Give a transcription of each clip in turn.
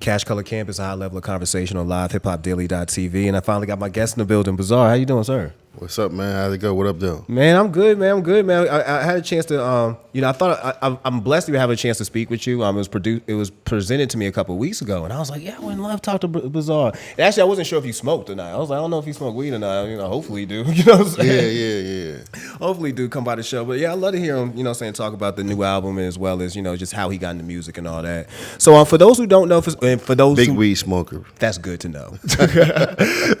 CashColorCannabis, a high level of conversation on LivehiphopDaily.tv. And I finally got my guest in the building, Bizzare. How you doing, sir? What's up, man? How's it go? What up, though? Man, I'm good, man. I had a chance to, I thought I'm blessed to have a chance to speak with you. It was presented to me a couple of weeks ago, and I was like, yeah, I would love to talk to Bizzare. And actually, I wasn't sure if you smoked or not. I was like, I don't know if you smoke weed or not. Hopefully you do. You know what I'm saying? Yeah. Hopefully you do come by the show. But yeah, I'd love to hear him, talk about the new album as well as, just how he got into music and all that. So for those who don't know, for those Big weed smoker. That's good to know.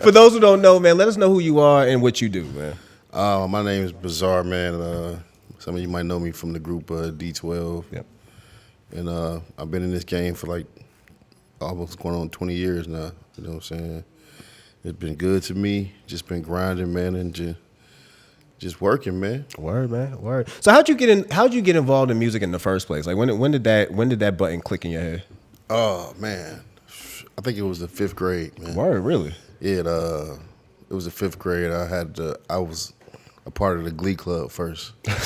For those who don't know, man, let us know who you are and what you do, man. My name is Bizzare, man. Some of you might know me from the group D12. Yep. And I've been in this game for like almost going on 20 years now. You know what I'm saying? It's been good to me. Just been grinding, man, and just working, man. Word, man. Word. So how'd you get involved in music in the first place? Like when did that button click in your head? Oh man, I think it was the 5th grade, man. Word, really? Yeah, it was the 5th grade. I was a part of the Glee Club first. The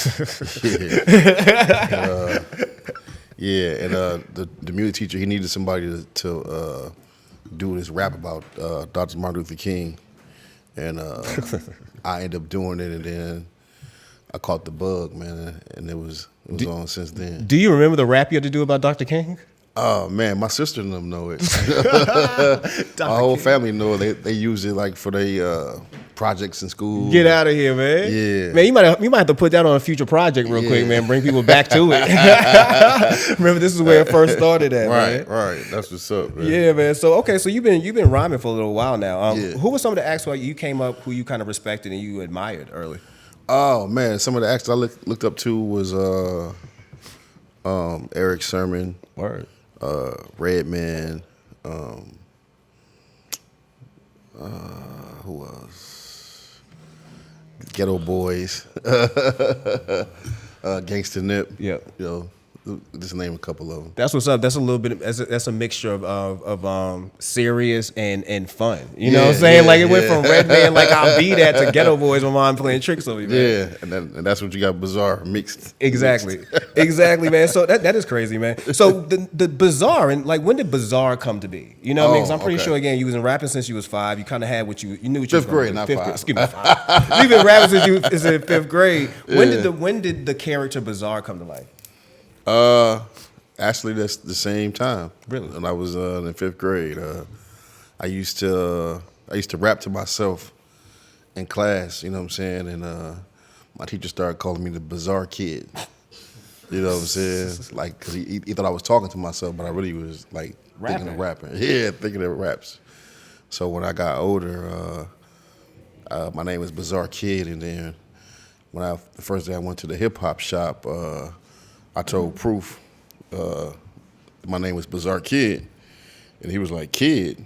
music teacher, he needed somebody to do this rap about Dr. Martin Luther King, and I ended up doing it, and then I caught the bug, man, and it was on since then. Do you remember the rap you had to do about Dr. King? Oh man, my sister and them know it. My whole family know it. They use it like for their projects in school. Get out of here, man. Yeah. Man, you might have to put that on a future project real quick, man. Bring people back to it. Remember, this is where it first started at, man. Right. That's what's up, man. Yeah, man. So you've been rhyming for a little while now. Yeah. Who were some of the acts where you came up who you kind of respected and you admired early? Oh man, some of the acts I looked up to was Eric Sermon. Word. Redman, who else? Ghetto Boys, Gangsta Nip. Yep. Just name a couple of them. That's what's up. That's a little bit. That's a mixture of serious and fun. You know what I'm saying? Like it went from Redman, like I'll be that, to Ghetto Boys when I'm playing tricks on me, man. Yeah, and that's what you got, Bizzare mixed. Exactly, man. So that is crazy, man. So the Bizzare, and like when did Bizzare come to be? You know what I mean? Because I'm pretty sure again you was in rapping since you was 5. You kind of had what you knew what you 5th grade, not 5. Excuse me, 5. You've been rapping since you was in 5th grade. When did the character Bizzare come to life? Actually, that's the same time. Really? When I was in 5th grade, I used to rap to myself in class. You know what I'm saying? And my teacher started calling me the Bizzare Kid. You know what I'm saying? Like, cause he thought I was talking to myself, but I really was like thinking of rapping. Yeah, thinking of raps. So when I got older, my name was Bizzare Kid, and then the first day I went to the hip hop shop. I told Proof my name was Bizzare Kid, and he was like, "Kid,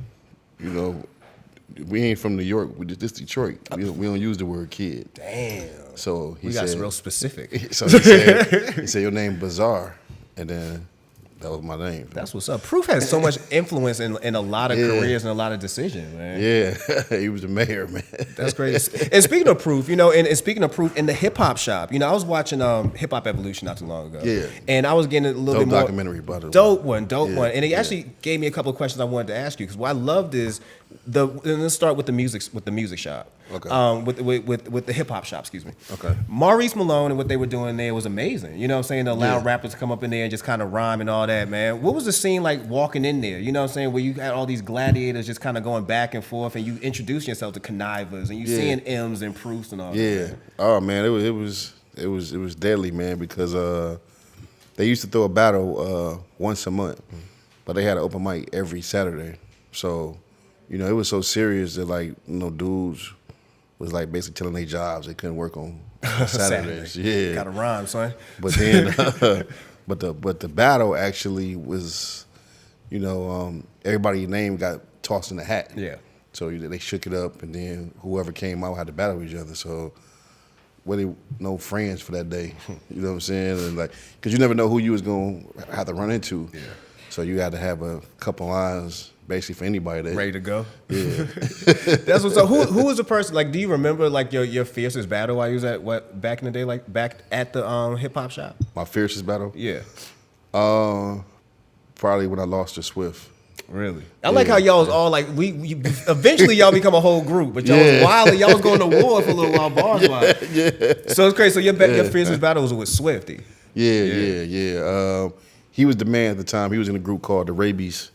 we ain't from New York. This Detroit. We don't use the word kid." Damn. So he got said, real specific. So he said, "Your name Bizzare," and then that was my name. That's what's up. Proof has so much influence in a lot of careers and a lot of decisions, man. Yeah, he was the mayor, man. That's crazy. And speaking of Proof, and speaking of Proof in the hip hop shop, I was watching Hip Hop Evolution not too long ago. Yeah. And I was getting a little bit more documentary, by the way. Dope one. And he actually gave me a couple of questions I wanted to ask you, because what I loved is and let's start with the music shop. Okay. With the hip hop shop, excuse me. Okay. Maurice Malone and what they were doing there was amazing. You know what I'm saying? To allow rappers to come up in there and just kind of rhyme and all that, man. What was the scene like walking in there? You know what I'm saying? Where you had all these gladiators just kind of going back and forth, and you introduce yourself to connivers, and you seeing M's and Proofs and all that. Yeah. Oh man, it was deadly, man, because they used to throw a battle once a month, but they had an open mic every Saturday. So, it was so serious that dudes was like basically telling their jobs they couldn't work on Saturdays. Yeah, Got to rhyme, son. But then, but the battle actually was, everybody's name got tossed in the hat. Yeah. So they shook it up, and then whoever came out had to battle each other. So really no friends for that day. You know what I'm saying? And because you never know who you was gonna have to run into. Yeah. So you had to have a couple lines basically for anybody that ready to go. Yeah. That's what's up. Who was the person, do you remember your fiercest battle while you was at back in the day, back at the hip hop shop? My fiercest battle? Yeah. Probably when I lost to Swift. Really? I like how y'all was all like, we eventually y'all become a whole group, but y'all was wild and y'all was going to war for a little while, bars wise. So it's crazy. So your fiercest battle was with Swifty. Yeah. He was the man at the time. He was in a group called the Rabies,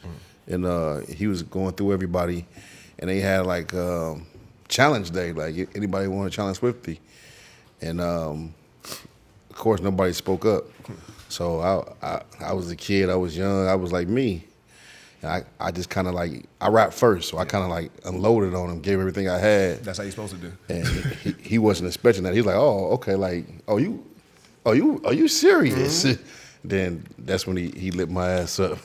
and he was going through everybody, and they had like challenge day, like anybody want to challenge Swifty, and of course nobody spoke up. So I was a kid. I was young. I was like me. I just kind of like, I rapped first, so I kind of like unloaded on him, gave everything I had. That's how you're supposed to do. And he wasn't expecting that. He was like, oh, okay, like, are you serious? Then that's when he lit my ass up.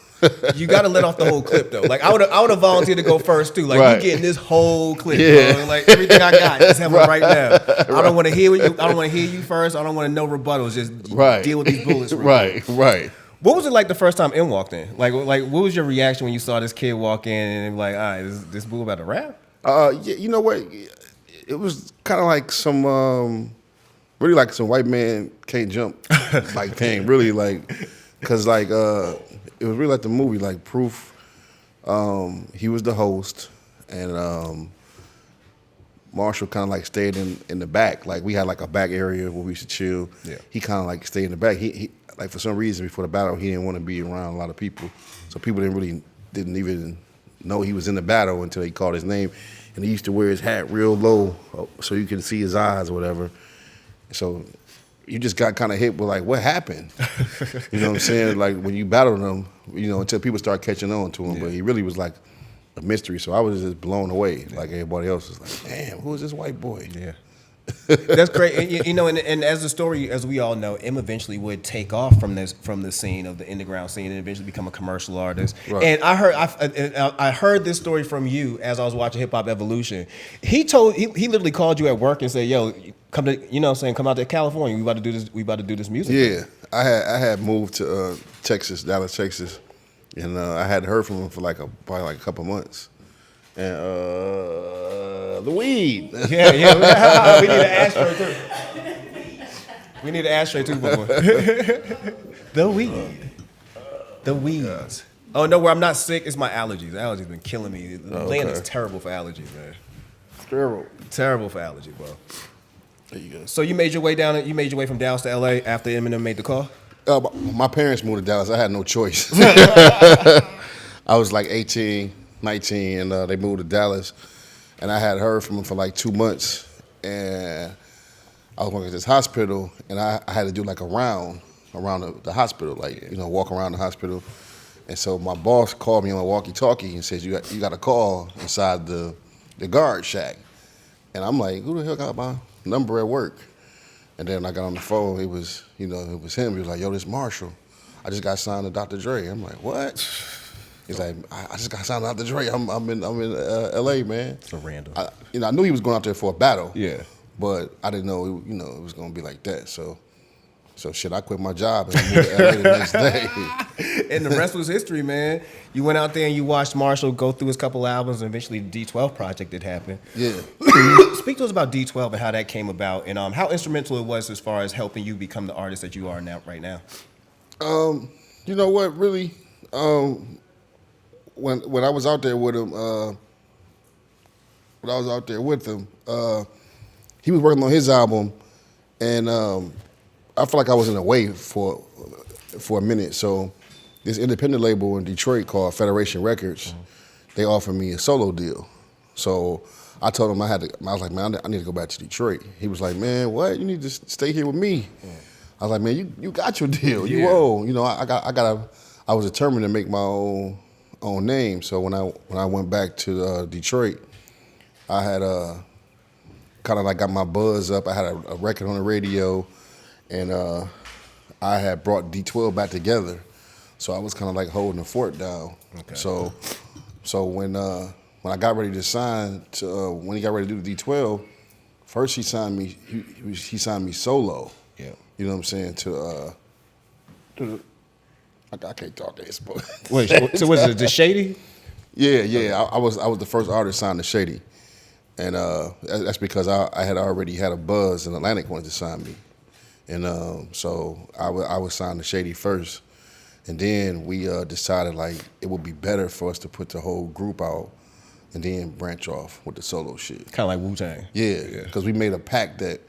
You got to let off the whole clip though. Like I would have volunteered to go first too. Like you getting this whole clip, bro. Like everything I got, just have it right now. I don't want to hear you. I don't want to hear you first. I don't want to know rebuttals. Just deal with these bullets. Right. What was it like the first time M walked in? Like what was your reaction when you saw this kid walk in and like, all right, this bull about to rap? Yeah, you know what? It was kind of like some, really like some white man can't jump like thing. Really like, cause like it was really like the movie, like Proof. He was the host, and Marshall kind of like stayed in the back. Like we had like a back area where we used to chill. Yeah. He kind of like stayed in the back. He like for some reason before the battle, he didn't want to be around a lot of people. So people didn't even know he was in the battle until he called his name. And he used to wear his hat real low so you could see his eyes or whatever. So you just got kind of hit with like, what happened? You know what I'm saying? Like when you battled him, until people start catching on to him. Yeah. But he really was like a mystery. So I was just blown away. Like everybody else was like, damn, who is this white boy? Yeah. That's great. And as the story, as we all know, M eventually would take off from the scene of the underground scene and eventually become a commercial artist. Right. And I heard this story from you as I was watching Hip Hop Evolution. He literally called you at work and said, "Yo, come out to California. We about to do this music." Yeah, I had moved to Texas, Dallas, Texas, and I hadn't heard from him for probably like a couple months. And the weed. Yeah. We need an ashtray too. We need an ashtray too, boy. The weed. The weeds. Oh no, where I'm not sick, it's my allergies. Allergies been killing me. The land is terrible for allergies, man. Terrible for allergies, bro. There you go. So you made your way from Dallas to LA after Eminem made the call? My parents moved to Dallas. I had no choice. I was like 18. 19, and they moved to Dallas, and I had heard from them for like 2 months, and I was working at this hospital, and I had to do like a round around the hospital, walk around the hospital, and so my boss called me on a walkie-talkie and says, you got a call inside the guard shack, and I'm like, who the hell got my number at work? And then I got on the phone, it was him. He was like, yo, this Marshall, I just got signed to Dr. Dre. I'm like, what? He's like, I just got signed out to Dre. I'm in L.A., man. So random. I knew he was going out there for a battle. Yeah. But I didn't know, it was going to be like that. So shit, I quit my job and I moved to L.A. the next day. And the rest was history, man. You went out there and you watched Marshall go through his couple albums, and eventually the D12 project did happen. Yeah. Speak to us about D12 and how that came about, and how instrumental it was as far as helping you become the artist that you are right now. You know what, really? When I was out there with him, he was working on his album, and I felt like I was in a way for a minute. So this independent label in Detroit called Federation Records, they offered me a solo deal. So I told him I was like, man, I need to go back to Detroit. He was like, man, what? You need to stay here with me. I was like, man, you got your deal. Yeah. You owe. I was determined to make my own name. So when I went back to Detroit, I had kind of like got my buzz up. I had a record on the radio, and I had brought D12 back together. So I was kind of like holding the fort down. Okay. So when I got ready to sign when he got ready to do the D12, first he signed me. He signed me solo. Yeah. You know what I'm saying? I can't talk to his boy. Wait, so was it the Shady? Yeah. I was the first artist signed to Shady, and that's because I had already had a buzz, and Atlantic wanted to sign me, and so I was signed to Shady first, And then we decided like it would be better for us to put the whole group out and then branch off with the solo shit. Kind of like Wu-Tang. Yeah, because we made a pact that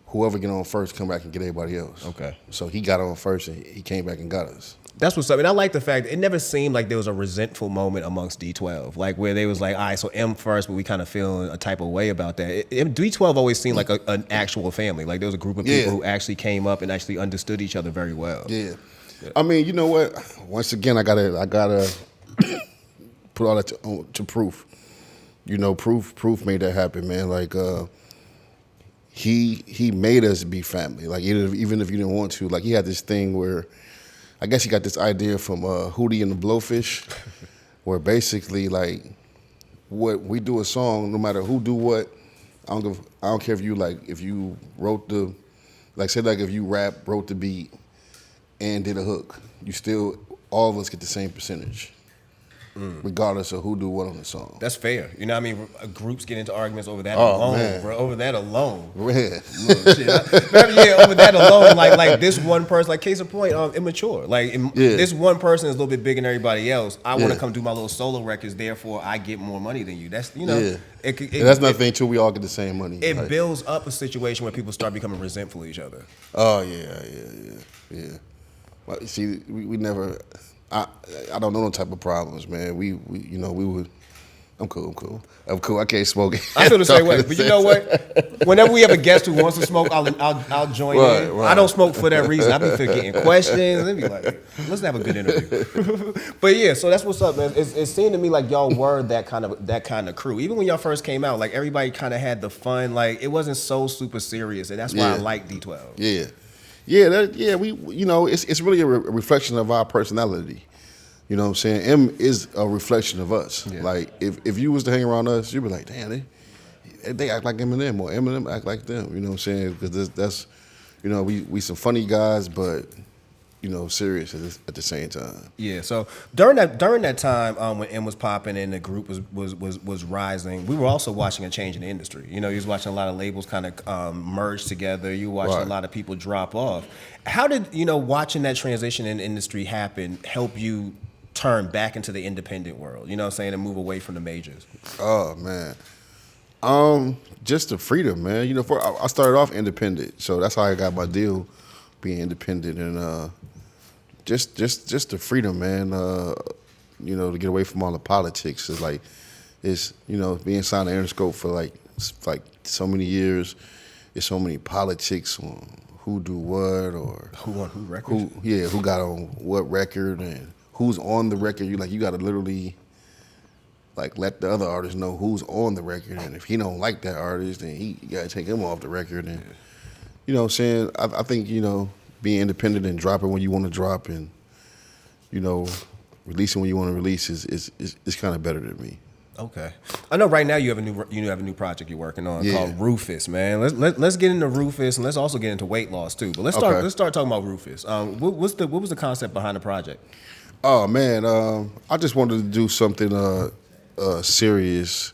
whoever get on first come back and get everybody else. Okay. So he got on first and he came back and got us. That's what's up. And I like the fact that it never seemed like there was a resentful moment amongst D12. Like where they was like, all right, so M first, but we kind of feeling a type of way about that. D12 always seemed like an actual family. Like there was a group of people who actually came up and actually understood each other very well. Yeah. I mean, you know what? Once again, I gotta put all that to proof. You know, proof made that happen, man. Like he made us be family. Like even if you didn't want to. Like he had this thing where, I guess he got this idea from Hootie and the Blowfish, where basically like, what we do a song, no matter who do what, I don't care if you wrote the, like say like if you wrote the beat and did a hook, you still, all of us get the same percentage. Regardless of who do what on the song. That's fair. You know what I mean? Groups get into arguments over that alone, man. bro. Over that alone. Man. Look, shit, over that alone. Like this one person, like case in point, immature. Like this one person is a little bit bigger than everybody else. I want to come do my little solo records, therefore I get more money than you. That's, you know. Yeah. That's nothing too. We all get the same money. It builds up a situation where people start becoming resentful of each other. Oh, yeah. Well, see, we never... I don't know no type of problems, man. We would. I'm cool. I can't smoke. I feel the same way. But you know what? Whenever we have a guest who wants to smoke, I'll join in. Right. I don't smoke for that reason. I be getting questions and be like, let's have a good interview. But yeah, so that's what's up, man. It seemed to me like y'all were that kind of crew. Even when y'all first came out, like everybody kind of had the fun. Like it wasn't so super serious, and that's why I like D12. Yeah. We it's really a reflection of our personality. You know what I'm saying? M is a reflection of us. Yeah. Like if you was to hang around us, you'd be like, damn, they act like Eminem, or Eminem act like them. You know what I'm saying? Because that's we some funny guys, but serious at the same time. Yeah. So during that time when M was popping and the group was rising, we were also watching a change in the industry. You was watching a lot of labels kind of merge together. You were watching a lot of people drop off. How did watching that transition in the industry happen help you turn back into the independent world? You know what I'm saying, and move away from the majors? Oh man. Just the freedom, man. I started off independent, so that's how I got my deal, being independent, and just the freedom, man. To get away from all the politics is like, being signed to Interscope for like so many years. There's so many politics on who do what, or who on who record. Who got on what record and who's on the record. You got to literally let the other artist know who's on the record, and if he don't like that artist, then you got to take him off the record. And you know what I'm saying? I think being independent and dropping when you want to drop, and releasing when you want to release is kind of better than me. Okay, I know right now you have a new project you're working on called Rufus, man. Let's get into Rufus, and let's also get into weight loss too. But let's start talking about Rufus. What was the concept behind the project? Oh man, I just wanted to do something serious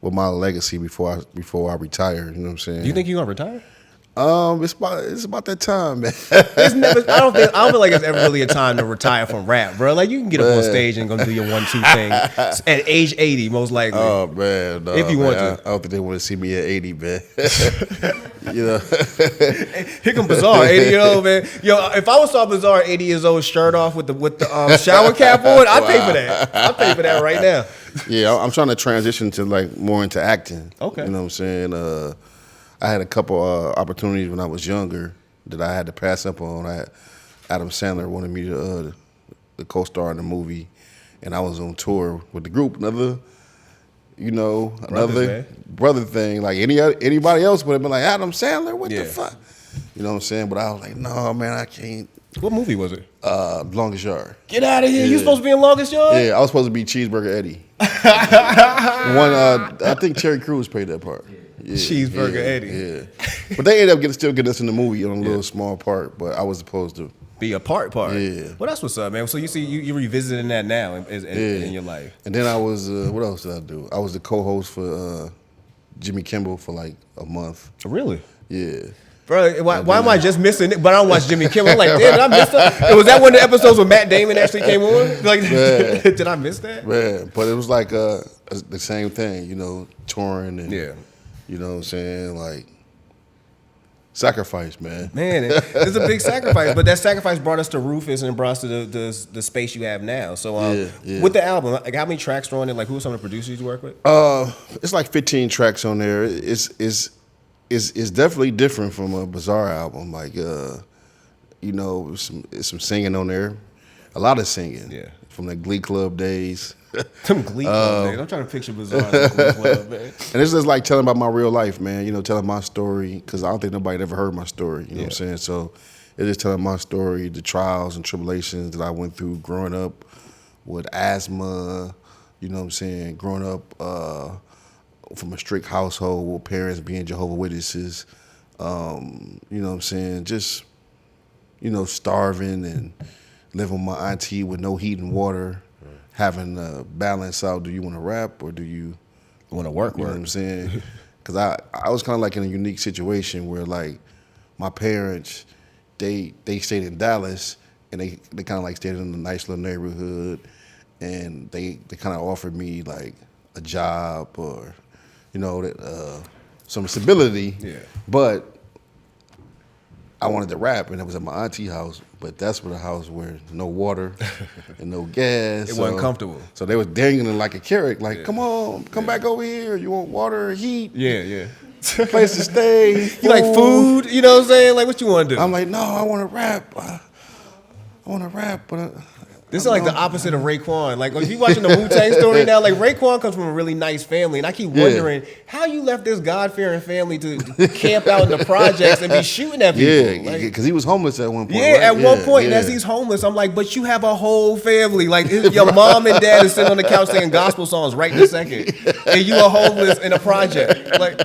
with my legacy before I retire. You know what I'm saying? Do you think you're gonna retire? It's about that time, man. I don't feel like it's ever really a time to retire from rap, bro. Like you can get up on stage and go do your 1-2 thing at age 80, most likely. Oh man, no, if you want to. I don't think they want to see me at 80, man. Here come Bizzare, 80 years old, man. Yo, if I was saw Bizzare 80 years old, shirt off with the shower cap on, I'd pay for that. I'd pay for that right now. Yeah, I'm trying to transition to more into acting. Okay, you know what I'm saying? I had a couple opportunities when I was younger that I had to pass up on. Adam Sandler wanted me to co-star in the movie, and I was on tour with the group. Another brother thing. Like anybody else would have been like, Adam Sandler, what the fuck? You know what I'm saying? But I was like, no, man, I can't. What movie was it? Longest Yard. Get out of here! You supposed to be in Longest Yard? Yeah, I was supposed to be Cheeseburger Eddie. I think Terry Crews played that part. Yeah, Cheeseburger Eddie. Yeah, but they ended up still getting us in the movie on a little small part. But I was supposed to be a part. Yeah. Well, that's what's up, man. So you see, you revisiting that now in your life. And then I was what else did I do? I was the co-host for Jimmy Kimmel for like a month. Really? Yeah. Bro, why am I just missing it? But I don't watch Jimmy Kimmel. I'm like, damn, did I miss that? Was that one of the episodes where Matt Damon actually came on? Like, did I miss that? Man, but it was like the same thing, you know, touring and, Yeah. you know what I'm saying, like, sacrifice, man. Man, it's a big sacrifice, but that sacrifice brought us to Rufus and brought us to the space you have now. So with the album, like how many tracks are on it? Like who are some of the producers you work with? It's like 15 tracks on there. It's definitely different from a Bizzare album. Like you know, some singing on there, a lot of singing. Yeah, from the Glee Club days. Some Glee Club days. I'm trying to picture Bizzare in Glee Club, man. And it's just like telling about my real life, man. You know, telling my story because I don't think nobody ever heard my story. You know what I'm saying? So it's just telling my story, the trials and tribulations that I went through growing up with asthma. You know what I'm saying? Growing up from a strict household with parents being Jehovah's Witnesses. You know what I'm saying? Just, you know, starving and living with my auntie with no heat and water, having to balance out, do you want to rap or do you want to work? You know what I'm saying? Because I was kind of like in a unique situation where like my parents, they stayed in Dallas and they kind of like stayed in a nice little neighborhood and they kind of offered me like a job or, you know, some stability. Yeah. But I wanted to rap, and it was at my auntie house, but that's where the house where no water and no gas. It wasn't comfortable. So they was dangling like a carrot, like, come on, come back over here. You want water, heat? Yeah. Place to stay. You like food? You know what I'm saying? Like, what you want to do? I'm like, no, I want to rap. I want to rap, but... This is like the opposite of Raekwon. Like, if you watching the Wu-Tang story now, like, Raekwon comes from a really nice family, and I keep wondering how you left this God-fearing family to camp out in the projects and be shooting at people. Yeah, because he was homeless at one point. Yeah, right? at one point, and as he's homeless, I'm like, but you have a whole family. Like, your mom and dad is sitting on the couch singing gospel songs right this second, and you are homeless in a project. Like,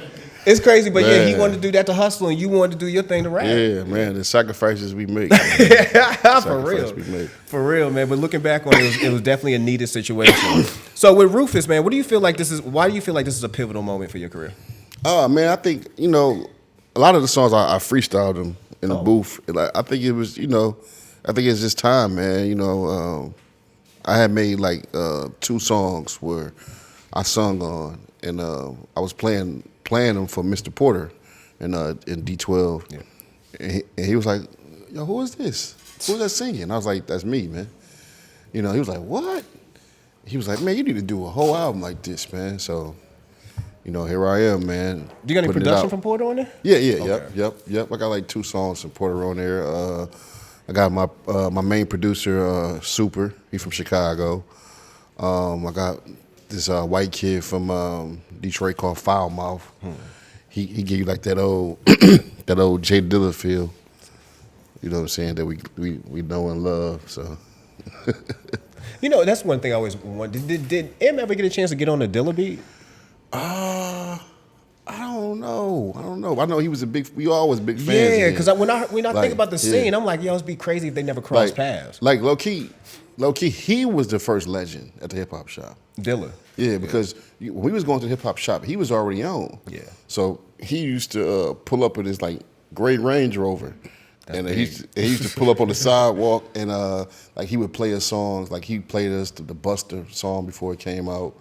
it's crazy, but yeah, he wanted to do that to hustle, and you wanted to do your thing to rap. Yeah, man, the sacrifices we make. For real, man. But looking back on it, it was definitely a needed situation. So with Rufus, man, what do you feel like this is? Why do you feel like this is a pivotal moment for your career? Man, I think, you know, a lot of the songs I freestyled them in the booth. I think it was, you know, I think it's just time, man. You know, I had made like 2 songs where I sung on, and I was playing them for Mr. Porter in D12. Yeah. And he was like, yo, who is this? Who's that singing? I was like, that's me, man. You know, he was like, what? He was like, man, you need to do a whole album like this, man. So, you know, here I am, man. Do you got any production from Porter on there? Yeah, yep. I got like 2 songs from Porter on there. I got my main producer, Super. He's from Chicago. I got this white kid from Detroit called Foul Mouth. He gave you like that old that old J Dilla feel. You know what I'm saying, that we know and love. So you know, that's one thing I always wondered. Did M ever get a chance to get on the Dilla beat? I don't know. I know he was we always big fans. Yeah, because when I think about the scene, I'm like, yo, it'd be crazy if they never crossed paths. Like low key, he was the first legend at the hip hop shop. Dilla. Yeah, because when we was going to the hip hop shop, he was already on. Yeah. So he used to pull up in his like great Range Rover. And he used to pull up on the sidewalk and like he would play us songs. Like he played us the Buster song before it came out.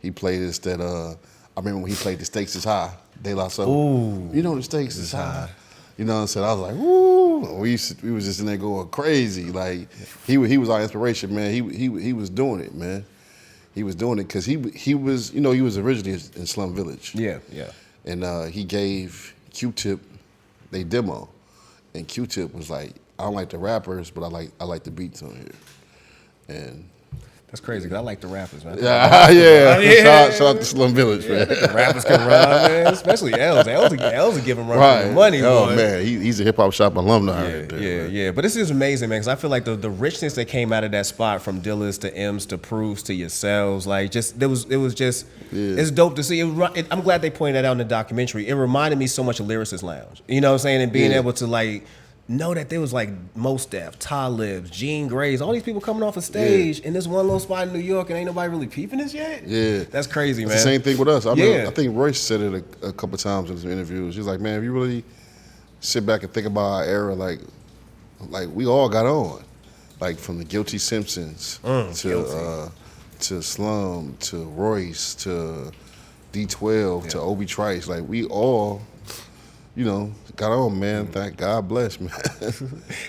He played us that I remember when he played The Stakes Is High, De La Soul. Ooh. You know The Stakes Is High. You know what I'm saying? I was like, ooh. We was just in there going crazy. Like he was our inspiration, man. He was doing it, man. He was doing it because he was, you know, he was originally in Slum Village. Yeah. And he gave Q-Tip they demo. And Q-Tip was like, I don't like the rappers, but I like the beats on here. And that's crazy, because I like the rappers, man. Yeah. Shout out to Slum Village, man. The rappers can run, man. Especially Els. Els will give him run for the money, oh, boy. Man, he's a hip-hop shop alumni right there. Yeah. But this is amazing, man, because I feel like the richness that came out of that spot, from Dilla's to M's to Proofs to yourselves, like, just it was just, it's dope to see. I'm glad they pointed that out in the documentary. It reminded me so much of Lyricist Lounge. You know what I'm saying? And being able to, like, know that there was like Mos Def, Talib, Gene Grays, all these people coming off a stage in this one little spot in New York, and ain't nobody really peeping this yet. Yeah, that's crazy, man. It's the same thing with us. I think Royce said it a couple times in some interviews. He's like, man, if you really sit back and think about our era, like we all got on, like from the Guilty Simpsons to Slum to Royce to D12 to Obi Trice, like we all, got on, man. Thank God bless, man.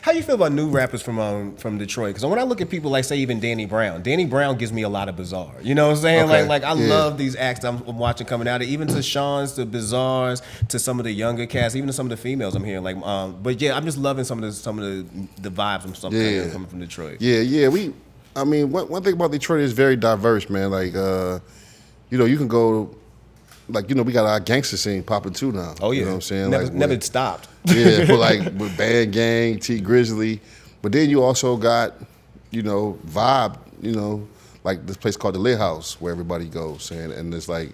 How you feel about new rappers from Detroit? Because when I look at people like, say, even Danny Brown gives me a lot of Bizzare. You know what I'm saying? Okay. Like I love these acts I'm watching coming out. Even to Sean's, to Bizzare's, to some of the younger cats, even to some of the females I'm hearing. Like, but yeah, I'm just loving some of the vibes from something coming from Detroit. Yeah. One thing about Detroit is very diverse, man. Like, you can go. Like, we got our gangster scene popping too now. Oh, yeah. You know what I'm saying? Never stopped. Yeah, with Bad Gang, T Grizzly. But then you also got, Vibe, like this place called the Lit House where everybody goes. And it's like,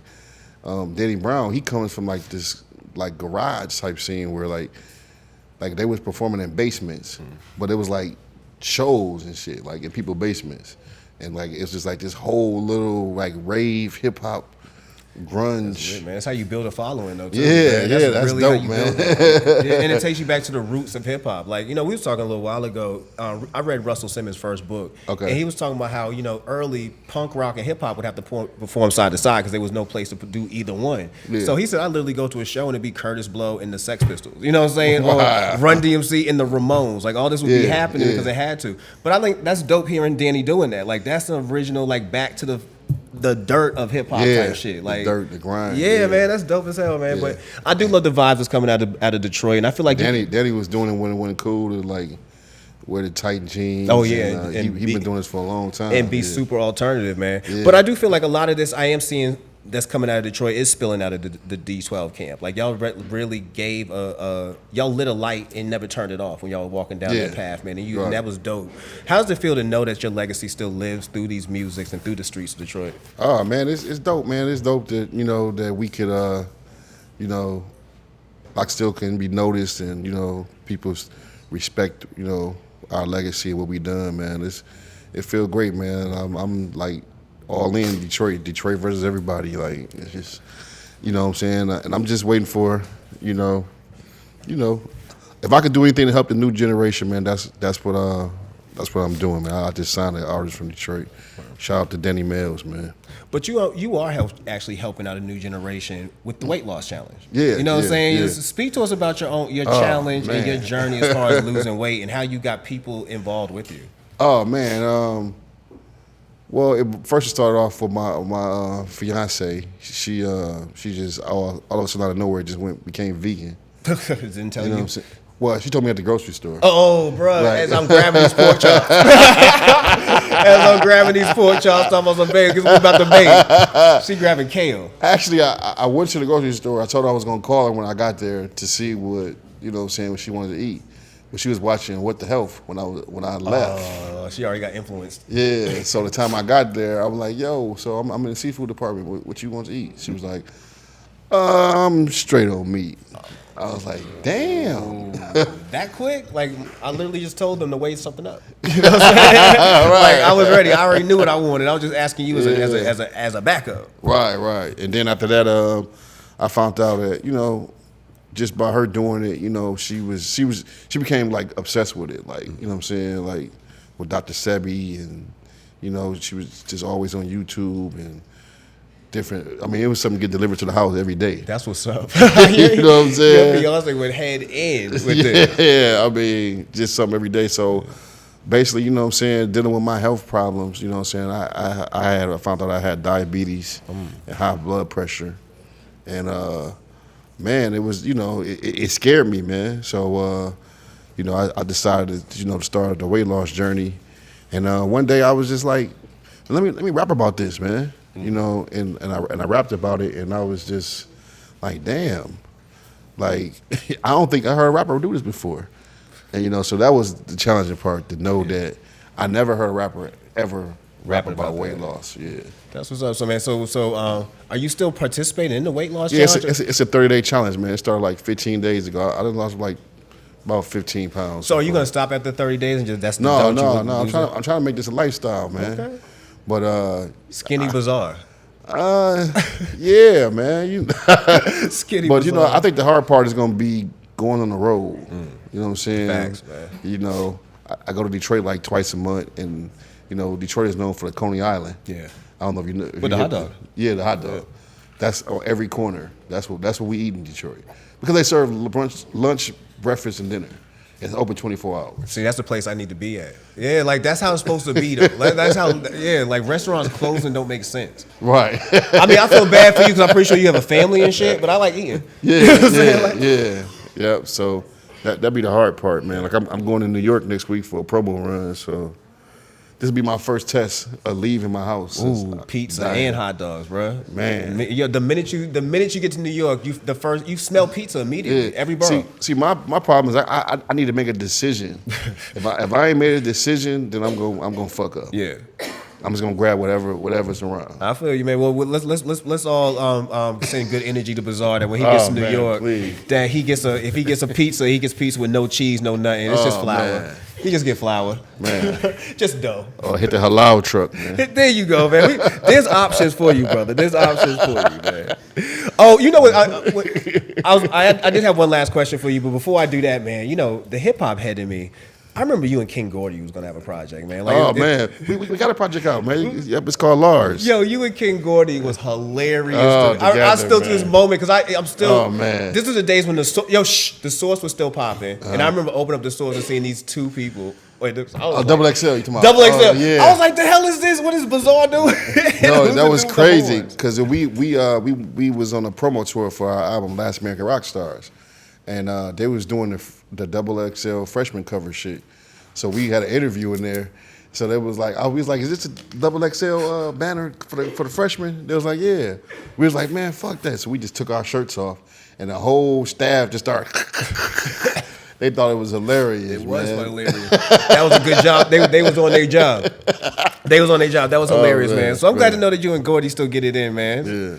Danny Brown, he comes from like this like garage type scene where like they was performing in basements, but it was like shows and shit, like in people's basements. And like, it's just like this whole little like rave hip hop grunge. That's it, man. That's how you build a following, though. Too, yeah, man. That's really dope, how you man. build it. And it takes you back to the roots of hip hop. Like, we was talking a little while ago. I read Russell Simmons' first book, and he was talking about how early punk rock and hip hop would have to perform side to side because there was no place to do either one. Yeah. So he said, I literally go to a show and it'd be Curtis Blow and the Sex Pistols. You know what I'm saying? Wow. Or Run DMC and the Ramones. Like all this would be happening because it had to. But I think that's dope hearing Danny doing that. Like that's the original, like back to the dirt of hip hop type shit, like the dirt, the grind. Yeah, man, that's dope as hell, man. But I do love the vibes that's coming out of Detroit, and I feel like Danny was doing it when it wasn't cool to like wear the tight jeans. Oh yeah, and he been doing this for a long time and be super alternative, man. Yeah. But I do feel like a lot of this I am seeing that's coming out of Detroit is spilling out of the D12 camp. Like y'all really gave y'all lit a light and never turned it off when y'all were walking down that path, man. And that was dope. How does it feel to know that your legacy still lives through these musics and through the streets of Detroit? Oh man, it's dope, man. It's dope that that we could like still can be noticed and people respect our legacy and what we done, man. It feels great, man. I'm like all in Detroit versus everybody. Like it's just, what I'm saying. And I'm just waiting for, if I could do anything to help the new generation, man, that's what I'm doing, man. I just signed an artist from Detroit. Shout out to Denny Mills, man. But you are actually helping out a new generation with the weight loss challenge. Yeah, you know what I'm saying. Yeah. Speak to us about your challenge and your journey as far as losing weight and how you got people involved with you. Oh man. Well, first it started off with my fiance. She just all of a sudden out of nowhere just became vegan. Didn't tell you. What I'm saying? Well, she told me at the grocery store. Oh, bro, Right. as I'm grabbing these pork chops. Talking about some bacon, because we're about to bake. She grabbing kale. Actually, I went to the grocery store. I told her I was going to call her when I got there to see what she wanted to eat. But she was watching What the Health when I left. Oh, she already got influenced. Yeah, so the time I got there, I was like, yo, so I'm in the seafood department. What you want to eat? She was like, I'm straight on meat. I was like, damn. Ooh, that quick? Like, I literally just told them to weigh something up. You know what I'm saying? Right. Like, I was ready. I already knew what I wanted. I was just asking you as a backup. Right. And then after that, I found out that, just by her doing it, she became like obsessed with it. Like, you know what I'm saying? Like with Dr. Sebi and, she was just always on YouTube and different. I mean, it was something to get delivered to the house every day. That's what's up. You know what I'm saying? Beyonce went head in with it. Yeah, I mean, just something every day. So basically, you know what I'm saying, dealing with my health problems, you know what I'm saying, I found out I had diabetes and high blood pressure. And man, it was, it scared me, man. So, I decided, to start the weight loss journey. And one day I was just like, let me rap about this, man. And I rapped about it, and I was just like, damn, like I don't think I heard a rapper do this before. And so that was the challenging part, to know that I never heard a rapper ever rap about weight loss. Yeah. That's what's up. So man, so are you still participating in the weight loss challenge? Yeah, it's a 30-day challenge, man. It started like 15 days ago. I done lost like about 15 pounds. So are you gonna stop after 30 days and just that's the No. I'm trying to make this a lifestyle, man. Okay. But Skinny Bizzare. Yeah, man. Skinny But Bizzare. I think the hard part is gonna be going on the road. You know what I'm saying? Facts, man. You know, I go to Detroit like twice a month, and you know, Detroit is known for the Coney Island. Yeah. I don't know if you know. With the hot dog. Yeah, the hot dog. That's on every corner. That's what we eat in Detroit because they serve lunch, breakfast, and dinner. It's open 24 hours. See, that's the place I need to be at. Yeah, like that's how it's supposed to be though. Like, that's how. Yeah, like restaurants closing don't make sense. Right. I mean, I feel bad for you because I'm pretty sure you have a family and shit, but I like eating. Yeah, You know what I'm saying? Like, yeah. So that'd be the hard part, man. Like I'm going to New York next week for a promo run, so this will be my first test of leaving my house. ooh, pizza and hot dogs, bro. Man. Yo, the minute you get to New York, you smell pizza immediately. Every borough. See, my problem is I need to make a decision. if I ain't made a decision, then I'm gonna fuck up. Yeah. I'm just gonna grab whatever's around. I feel you, man. Well, let's all send good energy to Bizzare that when he gets to New York, please. that if he gets a pizza, he gets pizza with no cheese, no nothing. It's just flour. Man. He just get flour, Man. just dough. Oh, hit the halal truck, man. There you go, man. There's options for you, brother. There's options for you, man. Oh, you know what? I did have one last question for you, but before I do that, man, you know the hip hop head in me. I remember you and King Gordy was gonna have a project, man. Like, Man, we got a project out, man. Yep, it's called Lars. Yo, you and King Gordy was hilarious. Oh, I still to man. this moment because I'm still. Oh, man. This is the days when the source was still popping, and I remember opening up the source and seeing these two people. Wait, I was like, Double XL. You talking about? Double XL. Yeah. I was like, the hell is this? What is Bizzare doing? No, that was crazy because we was on a promo tour for our album Last American Rock Stars, and they was doing the Double XL freshman cover shit. So we had an interview in there. So they was like, we was like, is this a Double XL banner for the freshmen? They was like, yeah. We was like, man, fuck that. So we just took our shirts off, and the whole staff just started. They thought it was hilarious. It was man. hilarious. That was a good job. They was on their job. They was on their job. That was hilarious, man. So I'm glad to know that you and Gordy still get it in, man. Yeah.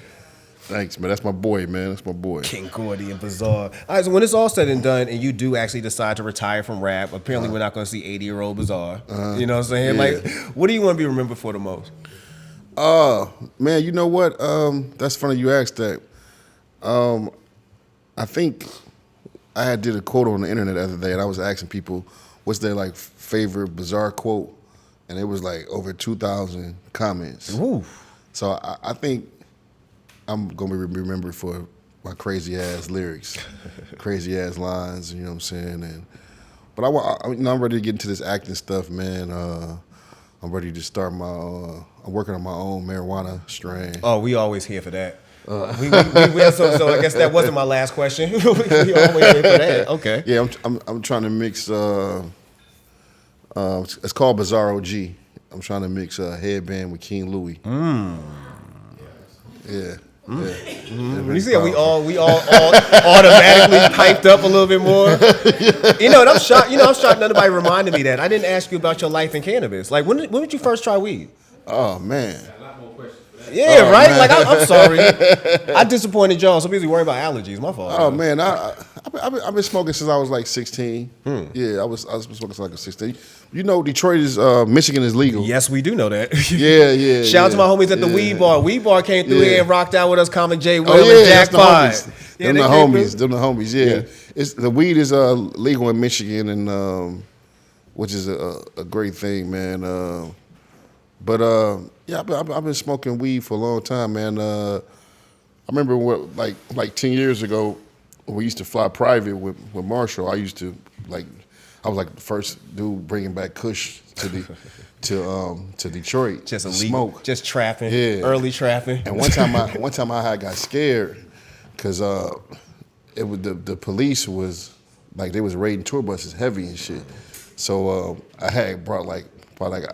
Thanks, man. That's my boy, man. That's my boy. King Gordy and Bizzare. All right, so when it's all said and done, and you do actually decide to retire from rap, apparently we're not going to see 80-year-old Bizzare. You know what I'm saying? Yeah. Like, what do you want to be remembered for the most? Man, you know what? That's funny you asked that. I think I did a quote on the internet the other day, and I was asking people what's their like favorite Bizzare quote, and it was like over 2,000 comments. Ooh. So I think I'm gonna be remembered for my crazy ass lyrics, crazy ass lines. You know what I'm saying? But I'm ready to get into this acting stuff, man. I'm ready to start I'm working on my own marijuana strain. Oh, we always here for that. So I guess that wasn't my last question. We always here for that. Okay. Yeah, I'm trying to mix. It's called Bizzare OG. I'm trying to mix Headband with King Louis. Yeah. You see how we all automatically piped up a little bit more. You know, and I'm shocked. I'm shocked nobody reminded me that. I didn't ask you about your life in cannabis. Like, when did you first try weed? Oh man. Yeah, right. Man. Like, I'm sorry, I disappointed y'all. So busy worrying about allergies. My fault. Oh man, I've been smoking since I was like 16. Yeah, I was smoking since like 16. You know, Detroit is Michigan is legal. Yes, we do know that. Yeah. Shout out to my homies at the Weed Bar. Weed Bar came through here and rocked out with us. Common J. Will Oh yeah, and Jack that's Five. Them the homies. Yeah. It's the weed is legal in Michigan, and which is a great thing, man. Yeah, I've been smoking weed for a long time, man. I remember like 10 years ago, we used to fly private with Marshall. I was like the first dude bringing back Kush to Detroit. Just to illegal, smoke, just trapping, early trapping. And one time I had got scared because it was the police was like they was raiding tour buses heavy and shit. So I had brought like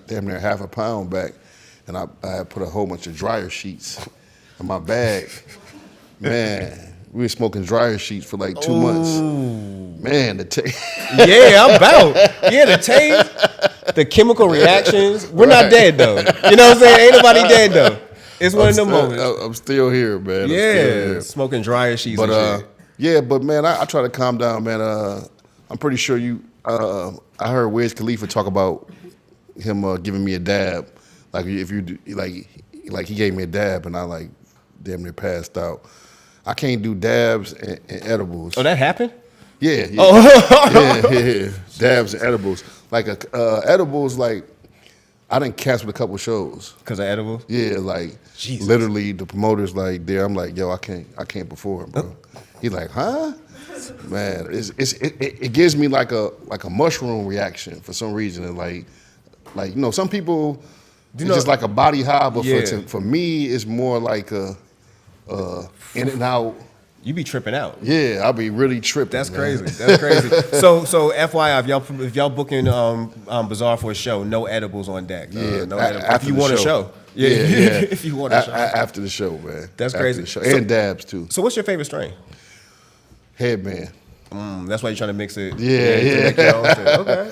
damn near half a pound back, and I had put a whole bunch of dryer sheets in my bag. Man, we were smoking dryer sheets for like 2 months. Man, the taste. Yeah, I'm about. Yeah, the taste, the chemical reactions. We're not dead though. You know what I'm saying? Ain't nobody dead though. It's one of them moments. I'm still here, man. Yeah, smoking dryer sheets. But and shit. yeah, but man, I try to calm down, man. I'm pretty sure you. I heard Wiz Khalifa talk about him giving me a dab. Like if you do, like he gave me a dab, and I like damn near passed out. I can't do dabs and edibles. Oh, that happened? Yeah, yeah. Oh. yeah. Dabs and edibles. Like edibles, like I done canceled a couple shows. Because of edibles? Yeah, like Jesus. literally the promoters like there. I'm like, yo, I can't perform, bro. He's like, huh? Man, it gives me like a mushroom reaction for some reason, and like you know, some people it's just like a body high, but for me, it's more like a in and out. You be tripping out. Yeah, I'll be really tripping. That's man. crazy. That's crazy. So FYI, if y'all booking Bizzare for a show, no edibles on deck. Yeah, no edibles. If you want a show. Yeah. If you want a show. After the show, man. That's after crazy. The show. And dabs too. So what's your favorite strain? Headband. That's why you're trying to mix it. Yeah. Make your own thing.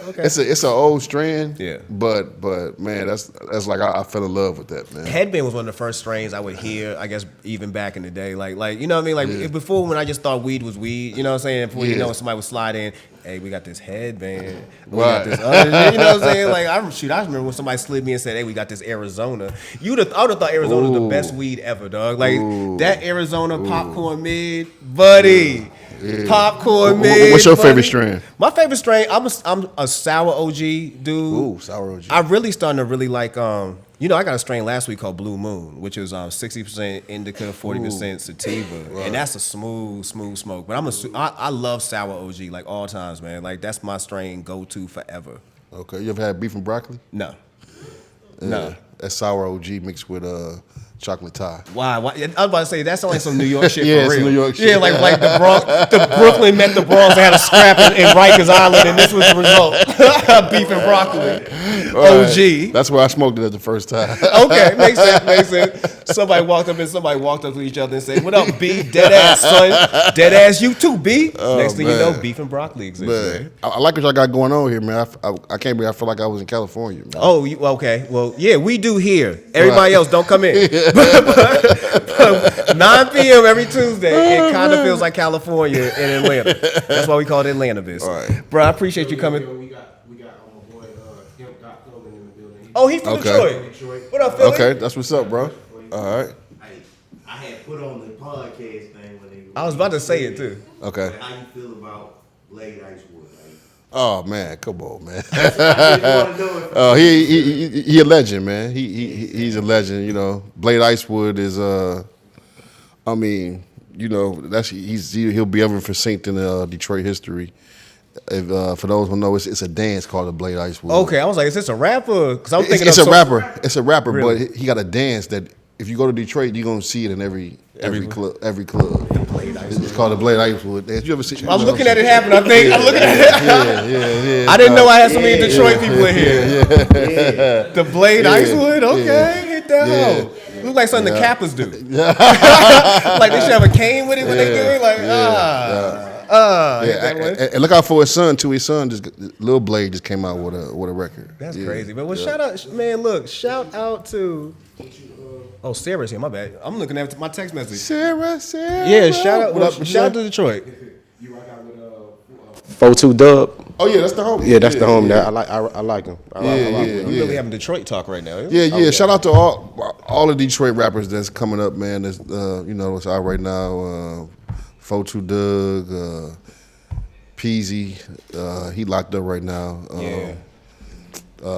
Okay. It's an old strand. Yeah. But man, that's like I fell in love with that, man. Headband was one of the first strains I would hear, I guess, even back in the day. Like you know what I mean? Like before when I just thought weed was weed, you know what I'm saying? Before you know somebody would slide in, hey, we got this headband. We got this other shit, you know what I'm saying? Like I remember when somebody slid me and said, hey, we got this Arizona. I would have thought Arizona was the best weed ever, dog. Like that Arizona popcorn mid, buddy. Yeah. Popcorn mid. What's your favorite strain? My favorite strain, I'm a sour OG dude. Ooh, sour OG. I really starting to really like you know, I got a strain last week called Blue Moon, which is 60% indica, 40% sativa, and that's a smooth smoke. But I love sour OG like all times, man. Like that's my strain go to forever. Okay, you ever had beef and broccoli? No. Yeah. No. That's sour OG mixed with chocolate tie. Why? I was about to say that's like some New York shit yeah, for real. New York shit. Yeah, like the Brooklyn met the Bronx. They had a scrap in Rikers Island, and this was the result: beef and broccoli. OG. That's where I smoked it at the first time. Okay, makes sense. Somebody walked up to each other and said, "What up, B? Dead ass, son. Dead ass, you too, B." Next thing you know, beef and broccoli exists. Man. I like what y'all got going on here, man. I can't believe I feel like I was in California. Man. Oh, okay. Well, yeah, we do here. Everybody else don't come in. but 9 p.m. every Tuesday, it kind of feels like California in Atlanta. That's why we call it Atlantavis. All right. Bro, I appreciate you coming. We got my boy Hemp.Clothing in the building. Oh, he's from Detroit. What up, Philly? Okay, that's what's up, bro. All right. I had put on the podcast thing when they. I was about to say it too. Okay. How you feel about Blade Icewood? Oh man, come on, man. Oh, he a legend, man. He's a legend. You know, Blade Icewood is I mean, you know, he'll be ever synced in Detroit history. If, for those who know, it's a dance called the Blade Icewood. Okay, I was like, is this a rapper? Because I'm thinking it's a rapper. It's a rapper, really? But he got a dance that if you go to Detroit, you're gonna see it in every club. It's called the Blade Icewood. You ever see? I'm looking at it happen. I think I'm looking at it. Yeah. I didn't know I had so many Detroit people in here. The Blade Icewood. Okay, hit that hoe. Look like something the Kappas do. Like they should have a cane with it when they do it. Like and look out for his son too. His son Lil Blade just came out with a record. That's crazy. But shout out, man. Look, shout out to. Oh, Sarah's here. My bad. I'm looking at my text message. Sarah. Yeah, shout out. Shout out to Detroit. You rock out with 4-2 Dub. Oh yeah, that's the homie. Yeah, that's the homie. That I like him. I like him. We really having Detroit talk right now. Yeah. Shout out to all the Detroit rappers that's coming up, man. That's you know what's out right now. 4-2 Doug, Peasy, he locked up right now.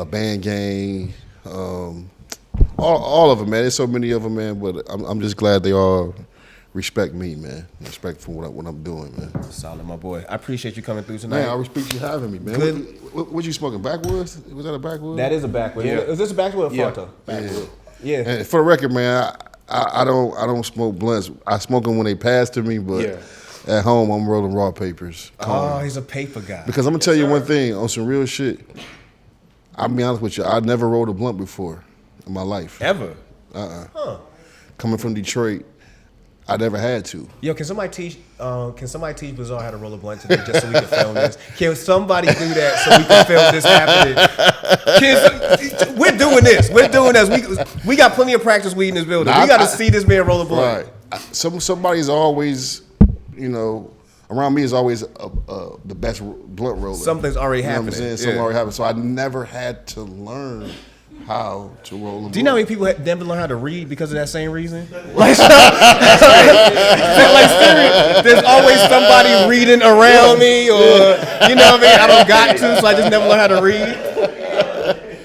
Band Gang, all of them, man. There's so many of them, man. But I'm just glad they all respect me, man. Respect for what I'm doing, man. Solid, my boy. I appreciate you coming through tonight. Man, I respect you having me, man. What you smoking? Backwoods? Was that a backwood? That is a backwood. Yeah. Is this a backwood or Fronto? Backwood. Yeah. And for the record, man, I don't smoke blunts. I smoke them when they pass to me, but at home I'm rolling raw papers. Oh, he's a paper guy. Because I'm gonna tell you one thing on some real shit. I'll be honest with you, I never rolled a blunt before in my life. Ever? Huh. Coming from Detroit, I never had to. Yo, can somebody teach Bizzare how to roll a blunt today just so we can film this? Can somebody do that so we can film this happening? We're doing this. We got plenty of practice weed in this building. We got to see this man roll a blunt. Right. Somebody's always, you know, around me is always the best blunt roller. Something's already happening. You know what I'm saying? Something already happened. So I never had to learn how to roll a Do you know how blunt. many people never learn how to read because of that same reason? Like, like seriously, there's always somebody reading around me, or you know what I mean? I don't got to, so I just never learn how to read.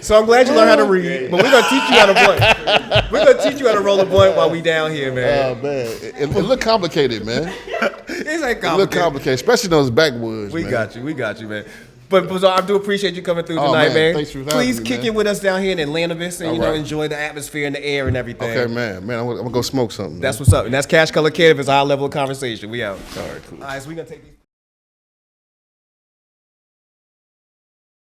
So I'm glad you learned how to read, but we're gonna teach you how to blunt. We're gonna teach you how to roll a blunt while we down here, man. Oh man, it look complicated, man. It's like It look complicated, especially those backwoods. We man. got you, man. But Bizzare, I do appreciate you coming through Oh, tonight, man. thanks for having Please me, kick man. it with us down here in Atlanta, and All you know right. enjoy the atmosphere and the air and everything. Okay, man. I'm gonna go smoke something. That's what's up, and that's CashColorCannabis, our level of conversation. We out. All right, cool. All right, so we gonna take these.